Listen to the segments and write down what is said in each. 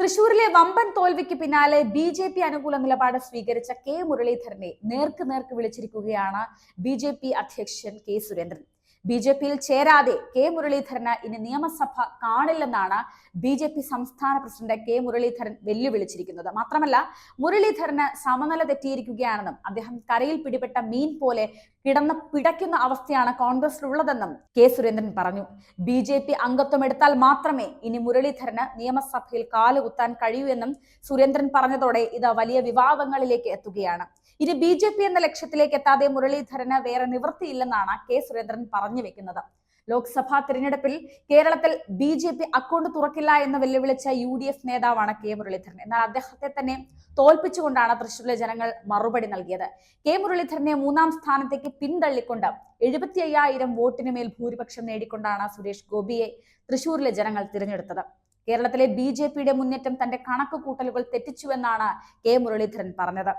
തൃശൂരിലെ വമ്പൻ തോൽവിക്ക് പിന്നാലെ ബി.ജെ.പി. അനുകൂല നിലപാട് സ്വീകരിച്ച കെ മുരളീധരനെ നേർക്ക് വിളിച്ചിരിക്കുകയാണ് ബി.ജെ.പി. അധ്യക്ഷൻ കെ സുരേന്ദ്രൻ. ബി.ജെ.പിയിൽ ചേരാതെ കെ മുരളീധരന് ഇനി നിയമസഭ കാണില്ലെന്നാണ് ബി.ജെ.പി. സംസ്ഥാന പ്രസിഡന്റ് കെ മുരളീധരൻ വെല്ലുവിളിച്ചിരിക്കുന്നത്. മാത്രമല്ല, മുരളീധരന് സമനില തെറ്റിയിരിക്കുകയാണെന്നും അദ്ദേഹം കരയിൽ പിടിപെട്ട മീൻ പോലെ കിടന്ന് പിടയ്ക്കുന്ന അവസ്ഥയാണ് കോൺഗ്രസിലുള്ളതെന്നും കെ സുരേന്ദ്രൻ പറഞ്ഞു. ബി.ജെ.പി. അംഗത്വം എടുത്താൽ മാത്രമേ ഇനി മുരളീധരന് നിയമസഭയിൽ കാലുകുത്താൻ കഴിയൂ എന്നും സുരേന്ദ്രൻ പറഞ്ഞതോടെ ഇത് വലിയ വിവാദങ്ങളിലേക്ക് എത്തുകയാണ്. ഇനി ബി.ജെ.പി. എന്ന ലക്ഷ്യത്തിലേക്ക് എത്താതെ മുരളീധരന് വേറെ നിവൃത്തിയില്ലെന്നാണ് കെ സുരേന്ദ്രൻ പറഞ്ഞു വെക്കുന്നത്. ലോക്സഭാ തിരഞ്ഞെടുപ്പിൽ കേരളത്തിൽ ബി.ജെ.പി. അക്കൗണ്ട് തുറക്കില്ല എന്ന് വെല്ലുവിളിച്ച യു.ഡി.എഫ്. നേതാവാണ് കെ മുരളീധരൻ. എന്നാൽ അദ്ദേഹത്തെ തന്നെ തോൽപ്പിച്ചുകൊണ്ടാണ് തൃശ്ശൂരിലെ ജനങ്ങൾ മറുപടി നൽകിയത്. കെ മുരളീധരനെ 3-ാം സ്ഥാനത്തേക്ക് പിന്തള്ളിക്കൊണ്ട് 75,000 വോട്ടിന് മേൽ ഭൂരിപക്ഷം നേടിക്കൊണ്ടാണ് സുരേഷ് ഗോപിയെ തൃശ്ശൂരിലെ ജനങ്ങൾ തിരഞ്ഞെടുത്തത്. കേരളത്തിലെ ബി.ജെ.പിയുടെ മുന്നേറ്റം തന്റെ കണക്കുകൂട്ടലുകൾ തെറ്റിച്ചുവെന്നാണ് കെ മുരളീധരൻ പറഞ്ഞത്.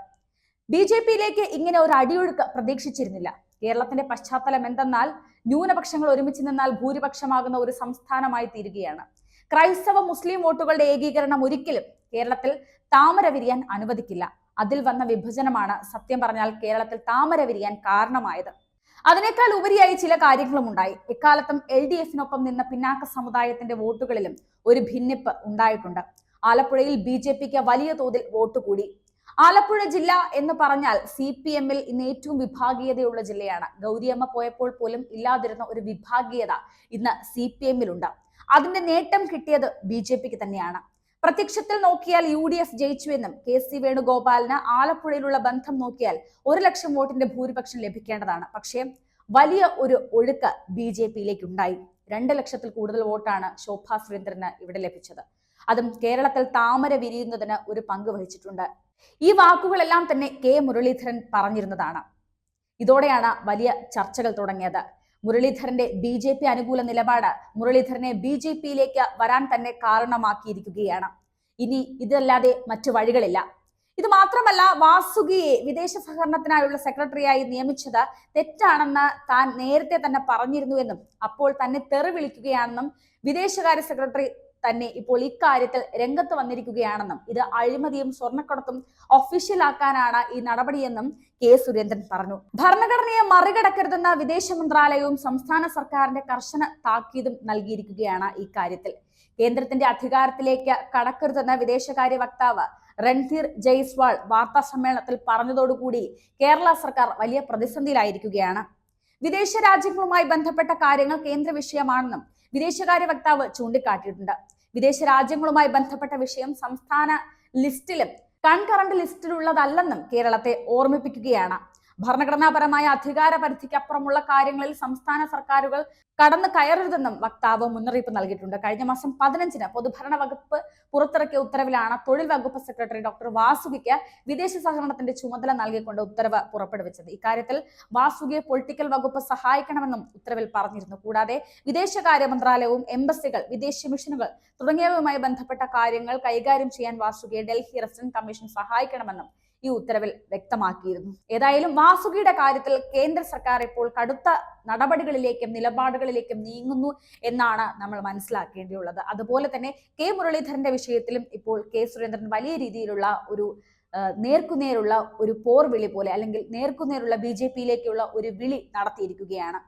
ബി.ജെ.പിയിലേക്ക് ഇങ്ങനെ ഒരു അടിയൊഴുക്ക് പ്രതീക്ഷിച്ചിരുന്നില്ല. കേരളത്തിന്റെ പശ്ചാത്തലം എന്തെന്നാൽ ന്യൂനപക്ഷങ്ങൾ ഒരുമിച്ച് നിന്നാൽ ഭൂരിപക്ഷമാകുന്ന ഒരു സംസ്ഥാനമായി തീരുകയാണ്. ക്രൈസ്തവ മുസ്ലിം വോട്ടുകളുടെ ഏകീകരണം ഒരിക്കലും കേരളത്തിൽ താമര വിരിയാൻ അനുവദിക്കില്ല. അതിൽ വന്ന വിഭജനമാണ് സത്യം പറഞ്ഞാൽ കേരളത്തിൽ താമര വിരിയാൻ കാരണമായത്. അതിനേക്കാൾ ഉപരിയായി ചില കാര്യങ്ങളും ഉണ്ടായി. എക്കാലത്തും LDF-നൊപ്പം നിന്ന പിന്നാക്ക സമുദായത്തിന്റെ വോട്ടുകളിലും ഒരു ഭിന്നിപ്പ് ഉണ്ടായിട്ടുണ്ട്. ആലപ്പുഴയിൽ ബി.ജെ.പിക്ക് വലിയ തോതിൽ വോട്ട് കൂടി. ആലപ്പുഴ ജില്ല എന്ന് പറഞ്ഞാൽ CPM-ൽ ഇന്ന് ഏറ്റവും വിഭാഗീയതയുള്ള ജില്ലയാണ്. ഗൗരിയമ്മ പോയപ്പോൾ പോലും ഇല്ലാതിരുന്ന ഒരു വിഭാഗീയത ഇന്ന് CPM-ലുണ്ട്. അതിന്റെ നേട്ടം കിട്ടിയത് ബി.ജെ.പിക്ക് തന്നെയാണ്. പ്രത്യക്ഷത്തിൽ നോക്കിയാൽ UDF ജയിച്ചുവെന്നും KC വേണുഗോപാലിന് ആലപ്പുഴയിലുള്ള ബന്ധം നോക്കിയാൽ 1 ലക്ഷം വോട്ടിന്റെ ഭൂരിപക്ഷം ലഭിക്കേണ്ടതാണ്. പക്ഷേ വലിയ ഒരു ഒഴുക്ക് ബി.ജെ.പിയിലേക്ക് ഉണ്ടായി. 2 ലക്ഷത്തിൽ കൂടുതൽ വോട്ടാണ് ശോഭാ സുരേന്ദ്രന് ഇവിടെ ലഭിച്ചത്. അതും കേരളത്തിൽ താമര വിരിയുന്നതിന് ഒരു പങ്ക് വഹിച്ചിട്ടുണ്ട്. ഈ വാക്കുകളെല്ലാം തന്നെ കെ മുരളീധരൻ പറഞ്ഞിരുന്നതാണ്. ഇതോടെയാണ് വലിയ ചർച്ചകൾ തുടങ്ങിയത്. മുരളീധരന്റെ ബി.ജെ.പി. അനുകൂല നിലപാട് മുരളീധരനെ ബി.ജെ.പിയിലേക്ക് വരാൻ തന്നെ കാരണമാക്കിയിരിക്കുകയാണ്. ഇനി ഇതല്ലാതെ മറ്റു വഴികളില്ല. ഇത് മാത്രമല്ല, വാസുകിയെ വിദേശ സഹകരണത്തിനായുള്ള സെക്രട്ടറിയായി നിയമിച്ചത് തെറ്റാണെന്ന് താൻ നേരത്തെ തന്നെ പറഞ്ഞിരുന്നുവെന്നും അപ്പോൾ തന്നെ തെറി വിളിക്കുകയാണെന്നും വിദേശകാര്യ സെക്രട്ടറി തന്നെ ഇപ്പോൾ ഇക്കാര്യത്തിൽ രംഗത്ത് വന്നിരിക്കുകയാണെന്നും ഇത് അഴിമതിയും സ്വർണ്ണക്കടത്തും ഒഫീഷ്യലാക്കാനാണ് ഈ നടപടിയെന്നും കെ സുരേന്ദ്രൻ പറഞ്ഞു. ഭരണഘടനയെ മറികടക്കരുതെന്ന വിദേശ മന്ത്രാലയവും സംസ്ഥാന സർക്കാരിന്റെ കർശന താക്കീതും നൽകിയിരിക്കുകയാണ് ഈ കാര്യത്തിൽ. കേന്ദ്രത്തിന്റെ അധികാരത്തിലേക്ക് കടക്കരുതെന്ന വിദേശകാര്യ വക്താവ് രൺധീർ ജയ്സ്വാൾ വാർത്താ സമ്മേളനത്തിൽ പറഞ്ഞതോടുകൂടി കേരള സർക്കാർ വലിയ പ്രതിസന്ധിയിലായിരിക്കുകയാണ്. വിദേശ രാജ്യങ്ങളുമായി ബന്ധപ്പെട്ട കാര്യങ്ങൾ കേന്ദ്ര വിഷയമാണെന്നും വിദേശകാര്യ വക്താവ് ചൂണ്ടിക്കാട്ടിയിട്ടുണ്ട്. വിദേശ രാജ്യങ്ങളുമായി ബന്ധപ്പെട്ട വിഷയം സംസ്ഥാന ലിസ്റ്റിലും കൺകറന്റ് ലിസ്റ്റിലുള്ളതല്ലെന്നും കേരളത്തെ ഓർമ്മിപ്പിക്കുകയാണ്. ഭരണഘടനാപരമായ അധികാര പരിധിക്കപ്പുറമുള്ള കാര്യങ്ങളിൽ സംസ്ഥാന സർക്കാരുകൾ കടന്നു കയറരുതെന്നും വക്താവ് മുന്നറിയിപ്പ് നൽകിയിട്ടുണ്ട്. കഴിഞ്ഞ മാസം 15-ന് പൊതുഭരണ വകുപ്പ് പുറത്തിറക്കിയ ഉത്തരവിലാണ് തൊഴിൽ വകുപ്പ് സെക്രട്ടറി ഡോക്ടർ വാസുകിക്ക് വിദേശ സഹകരണത്തിന്റെ ചുമതല നൽകിക്കൊണ്ട് ഉത്തരവ് പുറപ്പെടുവിച്ചത്. ഇക്കാര്യത്തിൽ വാസുകിയെ പൊളിറ്റിക്കൽ വകുപ്പ് സഹായിക്കണമെന്നും ഉത്തരവിൽ പറഞ്ഞിരുന്നു. കൂടാതെ വിദേശകാര്യ മന്ത്രാലയവും എംബസികൾ, വിദേശ മിഷനുകൾ തുടങ്ങിയവയുമായി ബന്ധപ്പെട്ട കാര്യങ്ങൾ കൈകാര്യം ചെയ്യാൻ വാസുകിയെ ഡൽഹി റെസിഡന്റ് കമ്മീഷൻ സഹായിക്കണമെന്നും ഈ ഉത്തരവിൽ വ്യക്തമാക്കിയിരുന്നു. ഏതായാലും വാസുകിയുടെ കാര്യത്തിൽ കേന്ദ്ര സർക്കാർ ഇപ്പോൾ കടുത്ത നടപടികളിലേക്കും നിലപാടുകളിലേക്കും നീങ്ങുന്നു എന്നാണ് നമ്മൾ മനസ്സിലാക്കേണ്ടിയുള്ളത്. അതുപോലെ തന്നെ കെ മുരളീധരന്റെ വിഷയത്തിലും ഇപ്പോൾ കെ സുരേന്ദ്രൻ വലിയ രീതിയിലുള്ള ഒരു നേർക്കുനേരുള്ള ഒരു പോർവിളി പോലെ അല്ലെങ്കിൽ നേർക്കുനേരുള്ള ബി.ജെ.പിയിലേക്കുള്ള ഒരു വിളി നടത്തിയിരിക്കുകയാണ്.